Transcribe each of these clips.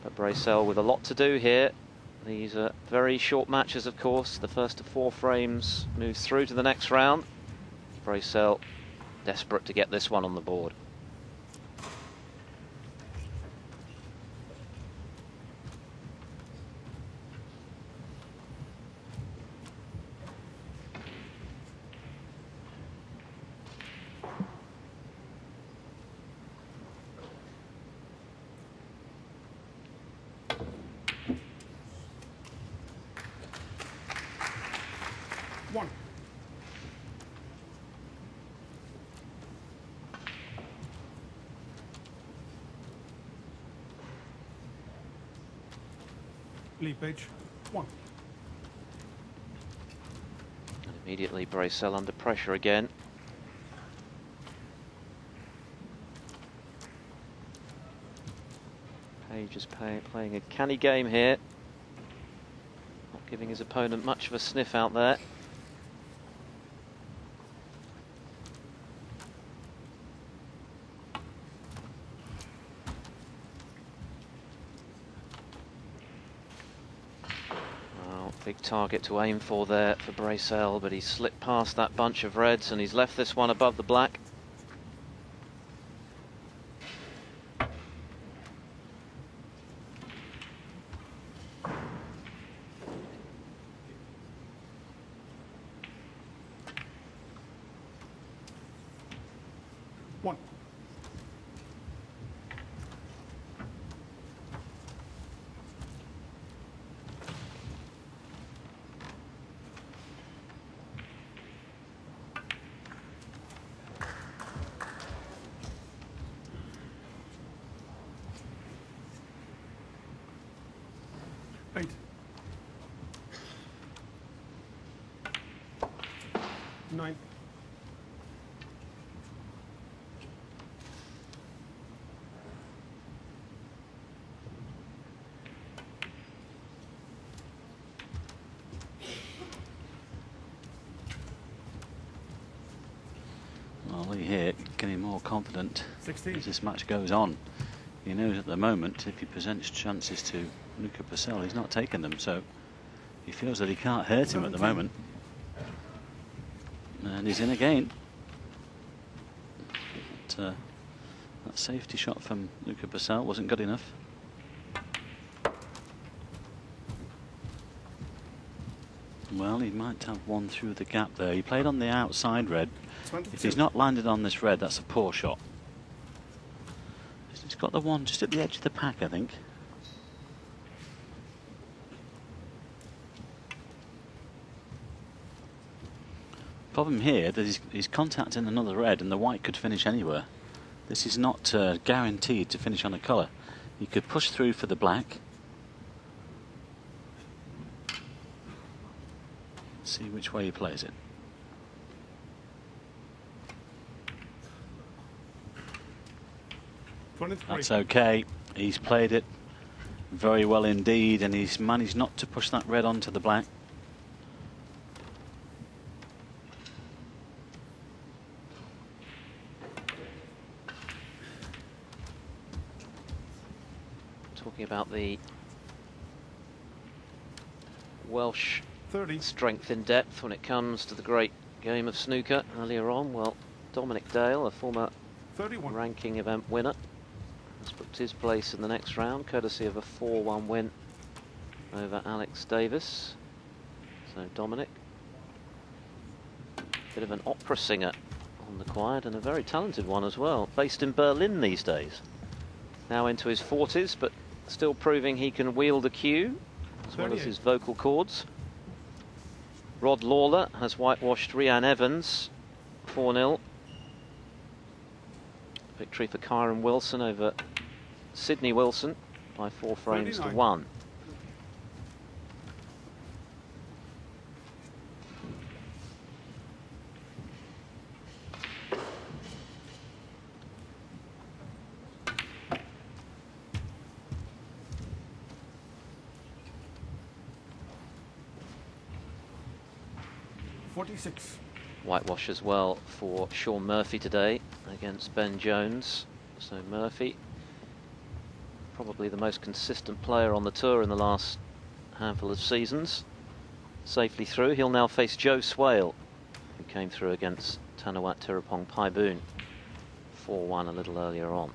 But Brecel with a lot to do here. These are very short matches, of course. The first of 4 frames moves through to the next round. Brecel desperate to get this one on the board. Lead page 1. And immediately Brecel under pressure again. Page is playing a canny game here. Not giving his opponent much of a sniff out there. Big target to aim for there for Brecel, but he's slipped past that bunch of reds and he's left this one above the black. One. Eight. 9. Well, Lee here getting more confident 16. as this match goes on. He knows at the moment if he presents chances to Luca Brecel, he's not taking them, so he feels that he can't hurt him at the moment. And he's in again. But, that safety shot from Luca Brecel wasn't good enough. Well, he might have one through the gap there. He played on the outside red. 22. If he's not landed on this red, that's a poor shot. He's got the one just at the edge of the pack, I think. Problem here that he's contacting another red and the white could finish anywhere. This is not guaranteed to finish on a colour. He could push through for the black. See which way he plays it. That's okay. He's played it very well indeed, and he's managed not to push that red onto the black. Talking about the Welsh 30. strength in depth when it comes to the great game of snooker earlier on. Well, Dominic Dale, a former 31. ranking event winner, has booked his place in the next round, courtesy of a 4-1 win over Alex Davis. So Dominic, bit of an opera singer on the quiet, and a very talented one as well, based in Berlin these days. Now into his 40s, but still proving he can wield a cue as well as his vocal cords. Rod Lawler has whitewashed Rhian Evans 4-0. Victory for Kyron Wilson over Sydney Wilson by 4 frames 39. to 1. Whitewash as well for Sean Murphy today against Ben Jones. So Murphy probably the most consistent player on the tour in the last handful of seasons. Safely through. He'll now face Joe Swale, who came through against Tanawat Tirupong Paiboon 4-1 a little earlier on.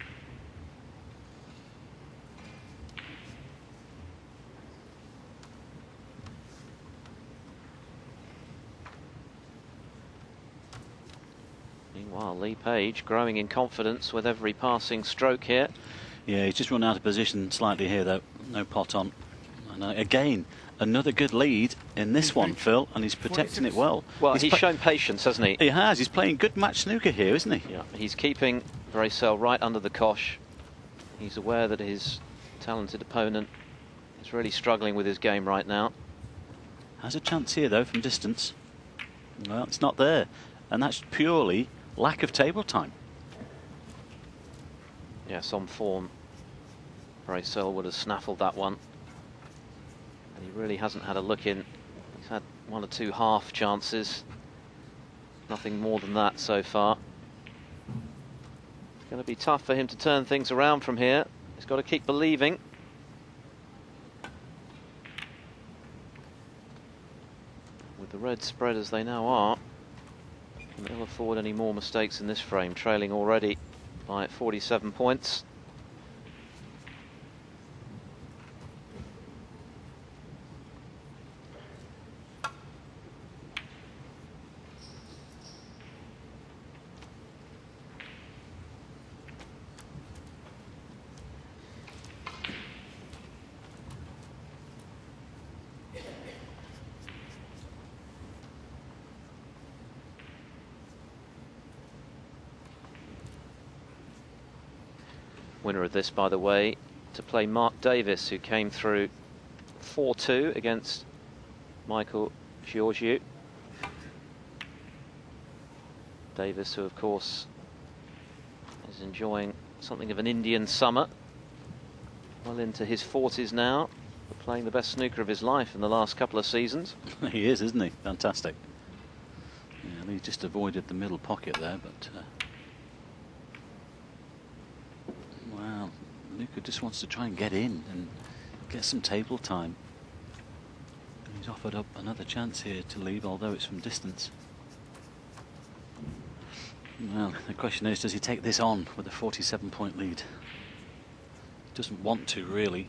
Meanwhile, Lee Page growing in confidence with every passing stroke here. Yeah, he's just run out of position slightly here, though. No pot on. And again, another good lead in this one, Phil, and he's protecting it well. Well, he's shown patience, hasn't he? He has. He's playing good match snooker here, isn't he? Yeah, he's keeping Brecel right under the cosh. He's aware that his talented opponent is really struggling with his game right now. Has a chance here, though, from distance. Well, it's not there. And that's purely lack of table time. Yes, on form, Brecel would have snaffled that one. And he really hasn't had a look in. He's had one or two half chances. Nothing more than that so far. It's going to be tough for him to turn things around from here. He's got to keep believing. With the red spread as they now are, can ill afford any more mistakes in this frame, trailing already by 47 points. Winner of this, by the way, to play Mark Davis, who came through 4-2 against Michael Giorgiou. Davis, who of course is enjoying something of an Indian summer, well into his 40s now, but playing the best snooker of his life in the last couple of seasons. He is, isn't he? Fantastic. Yeah, he just avoided the middle pocket there, but wow, Luca just wants to try and get in and get some table time. He's offered up another chance here to leave, although it's from distance. Well, the question is, does he take this on with a 47-point lead? Doesn't want to, really.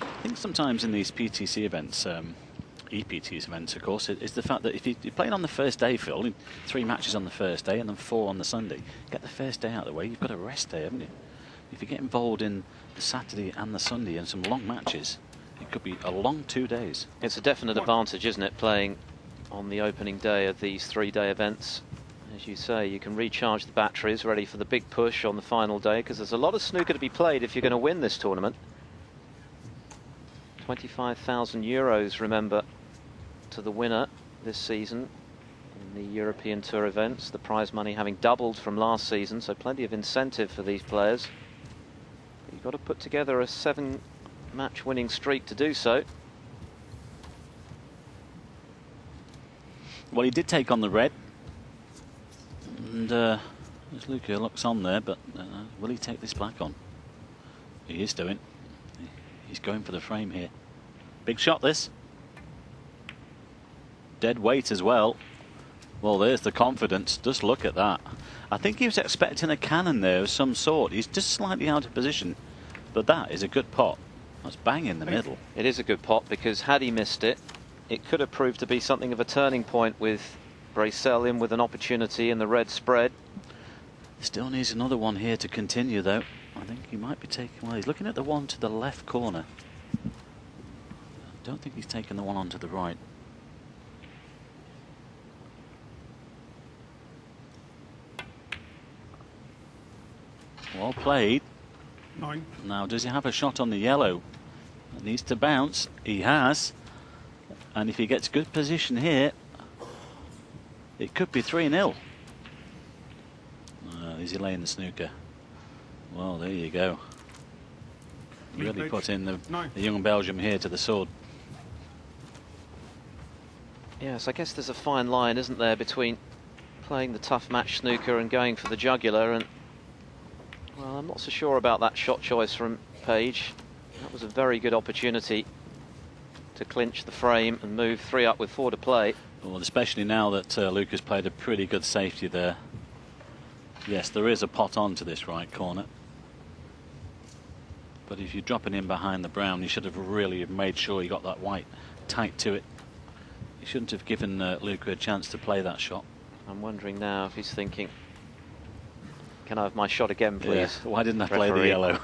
I think sometimes in these PTC events, EPTs events, of course, is the fact that if you're playing on the first day, Phil, 3 matches on the first day and then 4 on the Sunday, get the first day out of the way, you've got a rest day, haven't you? If you get involved in the Saturday and the Sunday and some long matches, it could be a long 2 days. It's a definite advantage, isn't it, playing on the opening day of these 3-day events. As you say, you can recharge the batteries, ready for the big push on the final day, because there's a lot of snooker to be played if you're going to win this tournament. 25,000 euros, remember, to the winner this season in the European Tour events, the prize money having doubled from last season, so plenty of incentive for these players. But you've got to put together a 7-match winning streak to do so. Well, he did take on the red, and as Luca looks on there, but will he take this black on? He is doing. He's going for the frame here. Big shot, this. Dead weight as well. Well, there's the confidence. Just look at that. I think he was expecting a cannon there of some sort. He's just slightly out of position. But that is a good pot. That's bang in the middle. It is a good pot, because had he missed it, it could have proved to be something of a turning point with Brecel in with an opportunity in the red spread. Still needs another one here to continue, though. I think he might be taking, well, he's looking at the one to the left corner. I don't think he's taken the one onto the right. Well played. 9. Now, does he have a shot on the yellow? Needs to bounce. He has. And if he gets good position here, it could be 3-0. Is he laying the snooker? Well, there you go. Really put in the young Belgium here to the sword. Yes, I guess there's a fine line, isn't there, between playing the tough match snooker and going for the jugular. And well, I'm not so sure about that shot choice from Page. That was a very good opportunity to clinch the frame and move 3 up with 4 to play. Well, especially now that Luca's played a pretty good safety there. Yes, there is a pot on to this right corner. But if you're dropping in behind the brown, you should have really made sure you got that white tight to it. You shouldn't have given Luca a chance to play that shot. I'm wondering now if he's thinking, can I have my shot again, please? Yeah. Why didn't I play the yellow?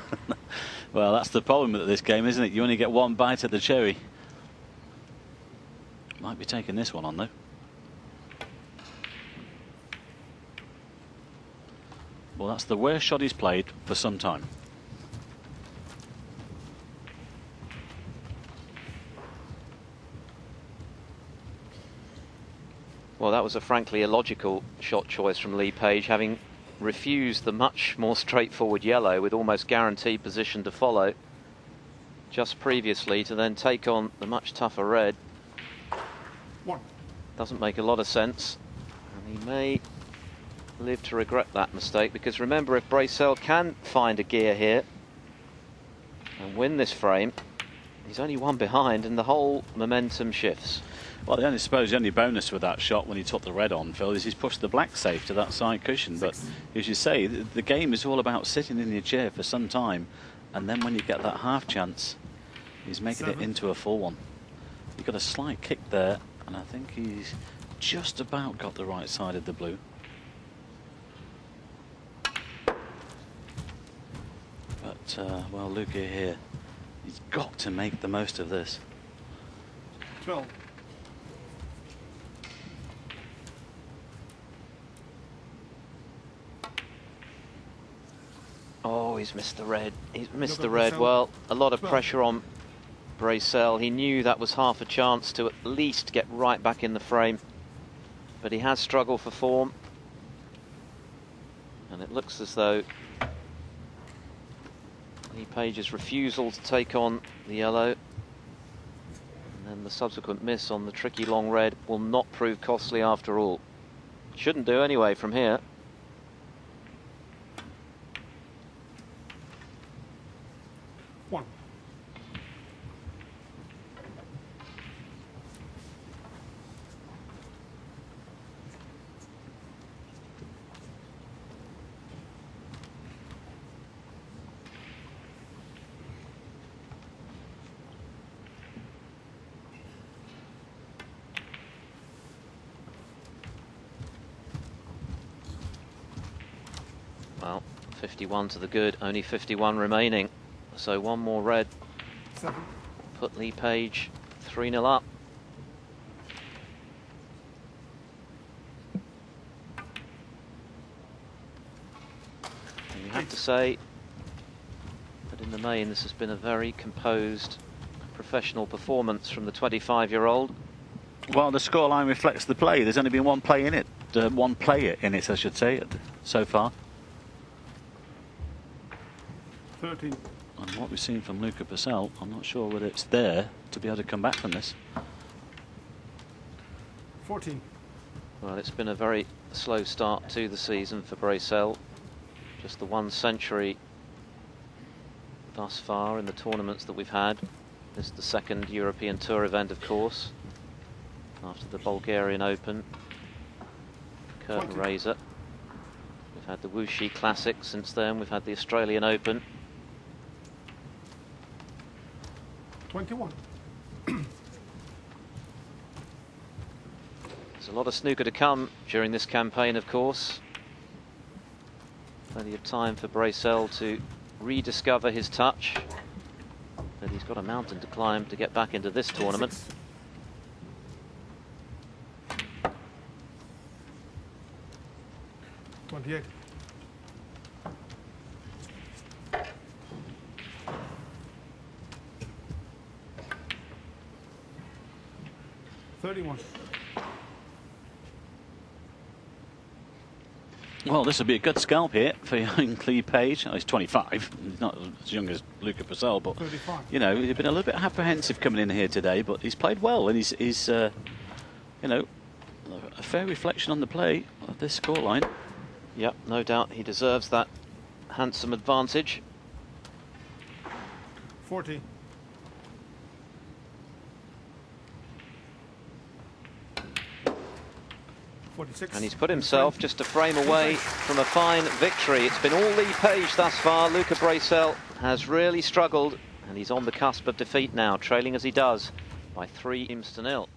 Well, that's the problem with this game, isn't it? You only get one bite at the cherry. Might be taking this one on, though. Well, that's the worst shot he's played for some time. Well, that was a frankly illogical shot choice from Lee Page, having refused the much more straightforward yellow with almost guaranteed position to follow just previously, to then take on the much tougher red. Doesn't make a lot of sense, and he may live to regret that mistake, because remember, if Brecel can find a gear here and win this frame, he's only one behind and the whole momentum shifts. Well, I suppose the only bonus with that shot when he took the red on, Phil, is he's pushed the black safe to that side cushion. But as you say, the game is all about sitting in your chair for some time, and then when you get that half chance, he's making it into a full one. You've got a slight kick there, and I think he's just about got the right side of the blue. But, well, Luca here, he's got to make the most of this. 12. Oh, he's missed the red. He's missed the red. Well, a lot of pressure on Brecel. He knew that was half a chance to at least get right back in the frame. But he has struggled for form. And it looks as though Lee Page's refusal to take on the yellow, and then the subsequent miss on the tricky long red, will not prove costly after all. Shouldn't do anyway from here. Well, 51 to the good, only 51 remaining. So one more red. 7. Put Lee Page 3-0 up. And you have to say that in the main this has been a very composed professional performance from the 25-year-old. Well, the scoreline reflects the play. There's only been one play in it. One player in it, I should say, so far. 13. And what we've seen from Luca Brecel, I'm not sure whether it's there to be able to come back from this. 14. Well, it's been a very slow start to the season for Brecel. Just the 1 century thus far in the tournaments that we've had. This is the 2nd European Tour event, of course, after the Bulgarian Open, curtain raiser. We've had the Wuxi Classic since then. We've had the Australian Open. 21. There's a lot of snooker to come during this campaign, of course. Plenty of time for Brecel to rediscover his touch. But he's got a mountain to climb to get back into this tournament. 28. 31. Well, this will be a good scalp here for young Lee Page. Oh, he's 25. He's not as young as Luca Brecel, but 35. you know, he's been a little bit apprehensive coming in here today, but he's played well, and he's you know, a fair reflection on the play of this scoreline. Yep, no doubt he deserves that handsome advantage. 40. And he's put himself just a frame away from a fine victory. It's been all Lee Page thus far. Luca Brecel has really struggled, and he's on the cusp of defeat now, trailing as he does by 3 games to 0.